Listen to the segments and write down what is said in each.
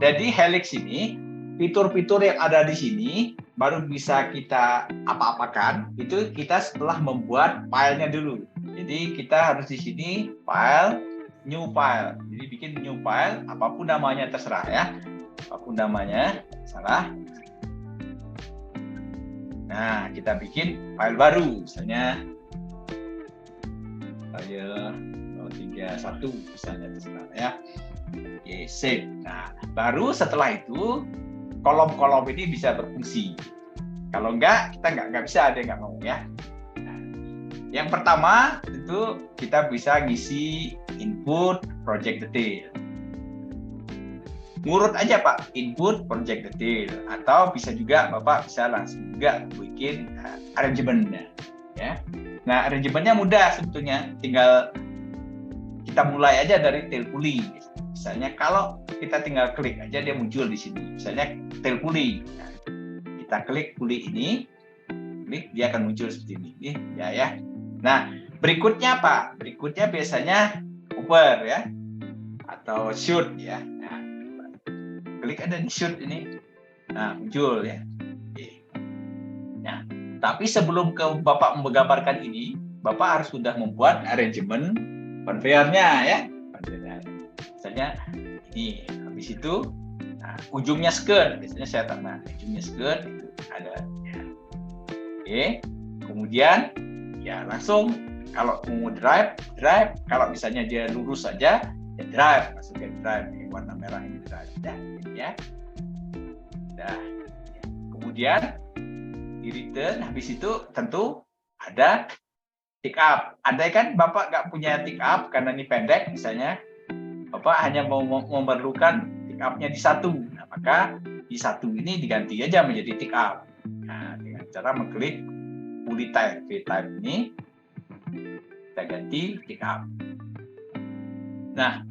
Jadi helix ini, fitur-fitur yang ada di sini baru bisa kita apa-apakan itu kita setelah membuat filenya dulu. Jadi kita harus di sini file, new file. Jadi bikin new file, apapun namanya terserah ya. Apapun namanya, salah. Nah, kita bikin file baru, misalnya file 031 misalnya terserah ya. Oke, save. Nah, baru setelah itu kolom-kolom ini bisa berfungsi. Kalau enggak, kita nggak bisa, ada nggak mau ya. Nah, yang pertama itu kita bisa ngisi input project detail. Ngurut aja Pak, input project detail, atau bisa juga Bapak bisa langsung juga bikin arrangementnya. Ya. Nah, arrangementnya mudah sebetulnya, tinggal kita mulai aja dari tail pulley. Misalnya kalau kita tinggal klik aja dia muncul di sini. Misalnya tail pulley. Nah, kita klik pulley ini, klik dia akan muncul seperti ini. Ya. Nah, berikutnya apa? Berikutnya biasanya over ya, atau shoot ya. Nah, klik ada di shoot ini. Nah, muncul ya. Oke. Nah, tapi sebelum Bapak menggambarkan ini, Bapak harus sudah membuat arrangement conveyor-nya ya. Misalnya ini habis itu ujungnya skirt, biasanya saya tanda ujungnya skirt itu ada ya. Oke, kemudian ya langsung kalau mau drive, kalau misalnya dia lurus saja ya drive, masukkan drive yang warna merah ini drive ya. Nah, kemudian di return habis itu tentu ada tick up. Andai kan Bapak nggak punya tick up karena ini pendek misalnya, Bapak hanya memerlukan tick up-nya di satu. Nah, maka di satu ini diganti aja menjadi tick up. Nah, dengan cara mengklik pulley type, V-type ini, kita ganti tick up. Nah,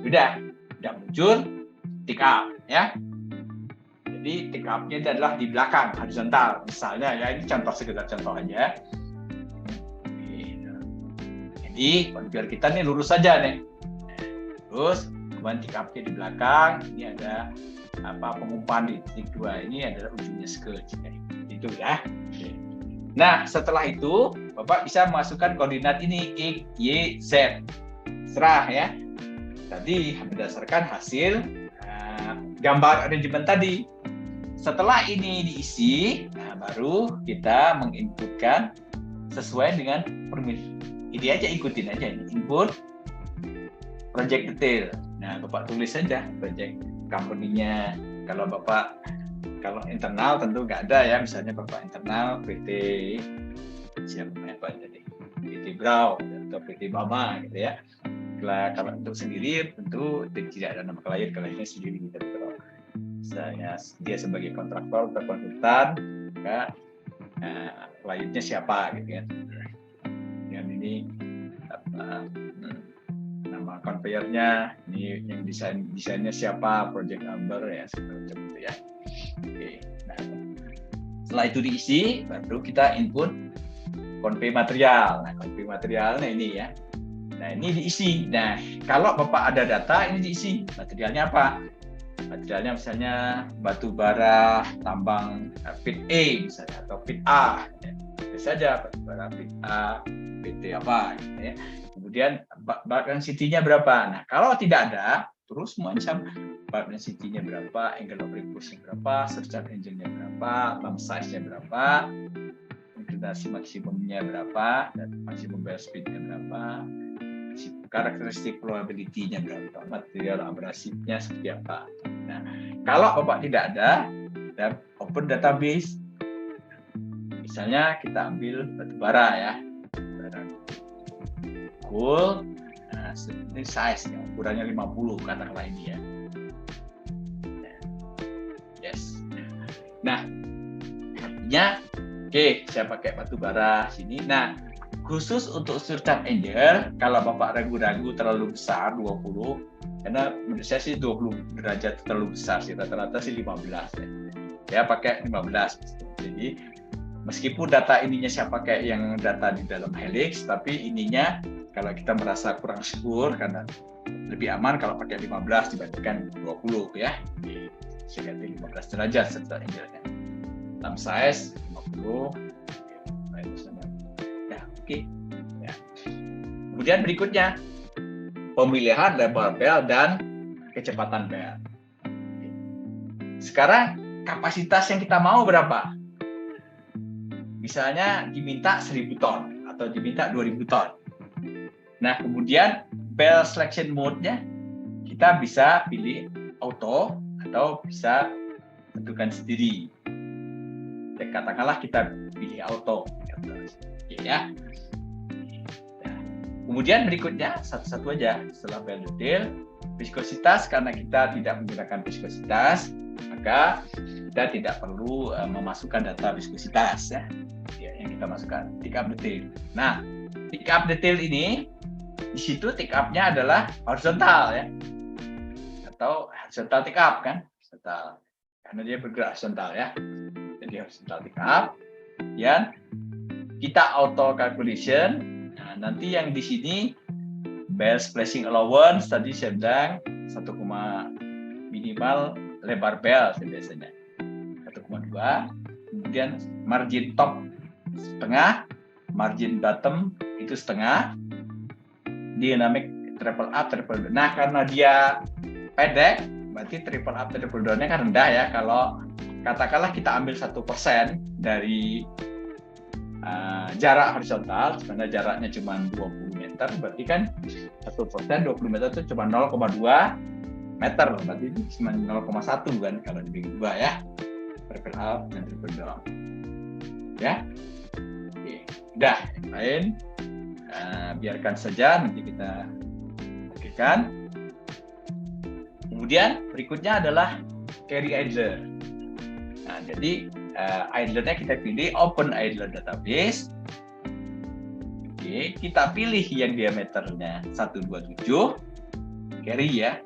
sudah muncul tick up ya. Jadi tick up-nya adalah di belakang, horizontal. Misalnya ya, ini sekedar contoh aja. Jadi biar kita nih lurus saja nih. Terus kemudian tick up-nya di belakang, ini ada pengumpahan di titik 2, ini adalah ujungnya skirt. Itu ya. Nah, setelah itu Bapak bisa masukkan koordinat ini X, Y, Z. Serah ya. Tadi berdasarkan hasil gambar arrangement tadi. Setelah ini diisi, baru kita menginputkan sesuai dengan permintaan. Ini aja ikutin aja ini input project detail. Nah, Bapak tulis saja project company-nya. Kalau internal tentu nggak ada ya. Misalnya Bapak internal PT siapa jadi PT Brau atau PT Bama gitu ya. Kalau untuk sendiri tentu tidak ada nama kliennya sendiri gitu. Misalnya dia sebagai kontraktor atau konsultan, maka kliennya siapa gitu kan. Dengan ini nama conveyor-nya, ini yang desainnya siapa, project number ya seperti itu ya. Oke. Nah, setelah itu diisi, baru kita input convey material. Nah, convey materialnya ini ya. Nah, ini diisi. Nah, kalau Bapak ada data, ini diisi. Materialnya apa? Materialnya misalnya batu bara tambang pit A misalnya, atau pit A. Bisa saja batu bara pit A, PT apa gitu ya. Kemudian bulk density-nya berapa? Nah, kalau tidak ada, terus macam bulk density-nya berapa, angle of repulsion berapa, surcharge engine-nya berapa, pump size-nya berapa, inclinasi maksimumnya berapa, dan maksimum bear speed-nya berapa, karakteristik flowability-nya berapa, material abrasifnya seperti apa. Nah, kalau Bapak tidak ada, kita open database. Misalnya kita ambil batu bara ya. Cool. Nah, ini size ya, ukurannya 50 katakanlah ini ya. Yes. Nah, artinya oke, saya pakai batu bara sini. Nah, khusus untuk surcharge angel, kalau Bapak ragu-ragu terlalu besar 20, karena menurut saya sih 20 derajat terlalu besar sih, rata-rata sih 15 ya. Saya pakai 15. Jadi meskipun data ininya saya pakai yang data di dalam helix, tapi ininya kalau kita merasa kurang subur karena lebih aman kalau pakai 15 dibandingkan 20 ya. Saya ganti 15 derajat setelah angle-nya. Thumb size 50. Ya, oke. Ya. Kemudian berikutnya pemilihan lebar bel dan kecepatan bel. Sekarang kapasitas yang kita mau berapa? Misalnya diminta 1000 ton atau diminta 2000 ton. Nah, kemudian bel selection mode-nya kita bisa pilih auto atau bisa tentukan sendiri. Dan katakanlah kita pilih auto. Oke, ya. Nah, kemudian berikutnya satu-satu aja setelah bel detail, viskositas karena kita tidak menggunakan viskositas, maka kita tidak perlu memasukkan data viskositas ya yang kita masukkan. Tick up detail. Nah, tick up detail ini di situ tick up-nya adalah horizontal ya, atau horizontal tick up kan, horizontal karena dia bergerak horizontal ya. Jadi horizontal tick up. Kemudian kita auto calculation. Nah, nanti yang di sini bel spacing allowance tadi saya bilang 1, minimal lebar bel biasanya 1,2. Kemudian margin top setengah, margin bottom itu setengah. Dynamic triple up, triple down. Nah, karena dia pendek, berarti triple up, triple down-nya kan rendah ya. Kalau katakanlah kita ambil 1% dari jarak horizontal, sebenarnya jaraknya cuma 20 meter, berarti kan 1% 20 meter itu cuma 0,2 meter, berarti itu cuma 0,1 kan kalau dibagi 2 ya. Triple up dan triple down. Ya. Oke. Udah, yang lain biarkan saja, nanti kita okekan. Kemudian berikutnya adalah carry idler. Nah, jadi idlernya kita pilih open idler database. Oke, kita pilih yang diameternya 127 carry ya.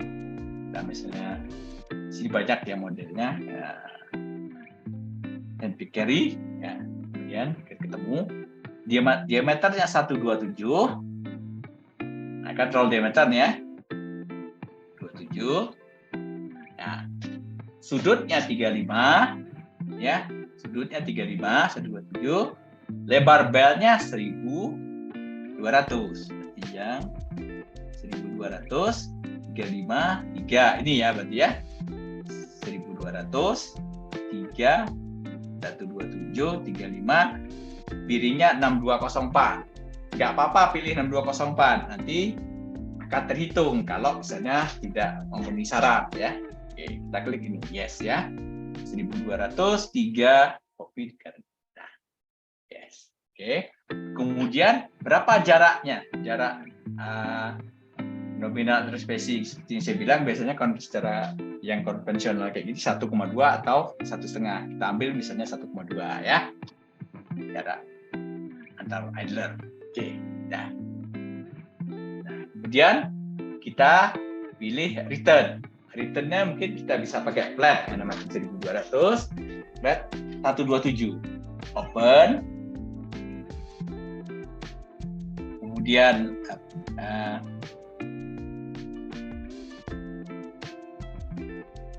Nah, misalnya sini banyak ya modelnya ya. NP carry ya. Kemudian ketemu diameternya 127. Nah, kan roll diameternya 27. Nah, sudutnya 35 ya. Sudutnya 35, 127. Lebar belnya 1200. Berarti yang 1200 35 3 ini ya berarti ya. 1200 3 127 35 piringnya 6204. Nggak apa-apa pilih 6204, nanti akan terhitung kalau misalnya tidak memenuhi syarat ya. Oke, kita klik ini yes ya. 1200 3 copy nah, yes. Oke. Kemudian berapa jaraknya? Jarak nominal spacing seperti yang saya bilang biasanya secara yang konvensional kayak gini 1,2 atau 1,5. Kita ambil misalnya 1,2 ya. Jarak antar idler. Oke, nah. Kemudian kita pilih return. Return-nya mungkin kita bisa pakai flat yang namanya 1200, flat 127. Open. Kemudian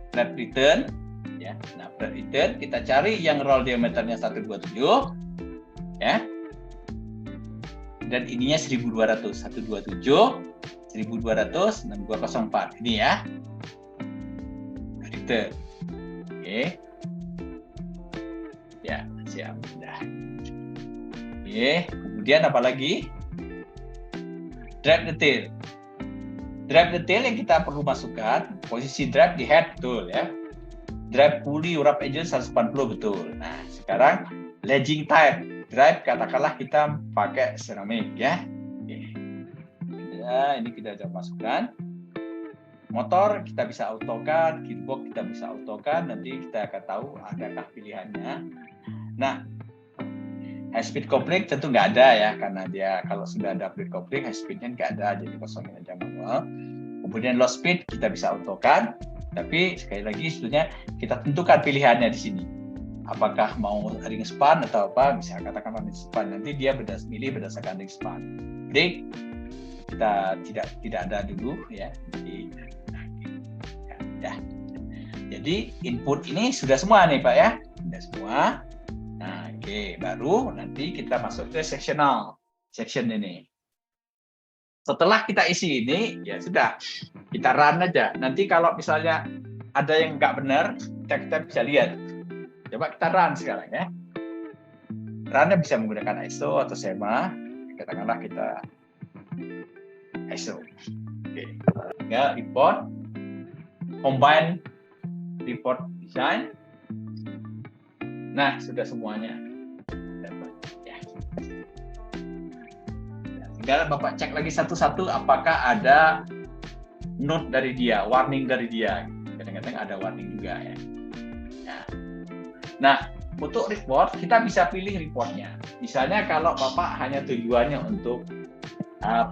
flat return ya. Nah, flat return kita cari yang roll diameternya 127 ya. Dan ininya 1200, 127 1200 6204 ini ya. Return. Oke. Ya, siap. Sudah. Oke, kemudian apa lagi? Drive detail. Drive detail yang kita perlu masukkan, posisi drive di head betul ya. Drive pulley wrap agent 180 betul. Nah, sekarang ledging type. Drive katakanlah kita pakai seramik ya. Oke. Ya, ini kita coba masukkan. Motor kita bisa autokan, gearbox kita bisa autokan, nanti kita akan tahu adakah pilihannya. Nah, high speed coupling tentu nggak ada ya, karena dia kalau sudah ada upgrade coupling, high speednya nggak ada, jadi kosongin aja manual. Kemudian low speed kita bisa autokan, tapi sekali lagi sebetulnya kita tentukan pilihannya di sini. Apakah mau ring span atau apa, bisa katakan ring span, nanti dia milih berdasarkan ring span. Brake kita tidak ada dulu ya. Jadi input ini sudah semua nih Pak ya, sudah semua. Nah, oke, baru nanti kita masuk ke section ini. Setelah kita isi ini, ya sudah, kita run aja. Nanti kalau misalnya ada yang nggak benar, kita bisa lihat. Coba kita run sekarang ya. Runnya bisa menggunakan ISO atau SEMA. Katakanlah kita ISO. Oke. Tinggal import, combine report design. Nah, sudah semuanya. Ya. Tinggal Bapak cek lagi satu-satu apakah ada note dari dia, warning dari dia. Kadang-kadang ada warning juga ya. Nah, untuk report kita bisa pilih reportnya. Misalnya kalau Bapak hanya tujuannya untuk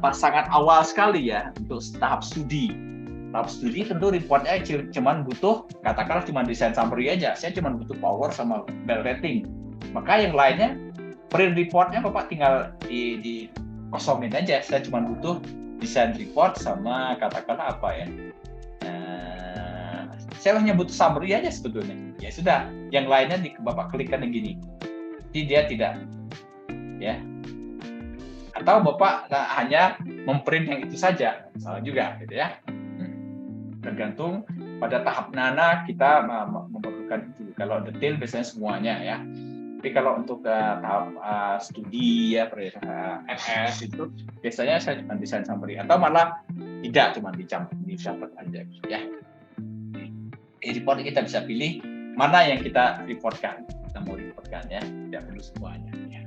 pasangan awal sekali ya, untuk tahap studi. Tahap studi tentu reportnya cuma butuh, katakanlah cuma desain summary aja. Saya cuma butuh power sama bell rating. Maka yang lainnya, print reportnya Bapak tinggal di kosongin aja. Saya cuma butuh desain report sama katakanlah apa ya. Saya hanya butuh summary aja sebetulnya. Ya sudah, yang lainnya Bapak klikkan yang gini. Jadi dia tidak, ya. Atau Bapak hanya memprint yang itu saja, salah juga, gitu ya. Tergantung pada tahap mana kita memerlukan itu. Kalau detail biasanya semuanya ya. Tapi kalau untuk tahap studi ya, MS itu biasanya saya cuma desain summary atau malah tidak, cuma dicampur aja ya. Di report kita bisa pilih mana yang kita reportkan. Kita mau reportkan ya, tidak perlu semuanya ya.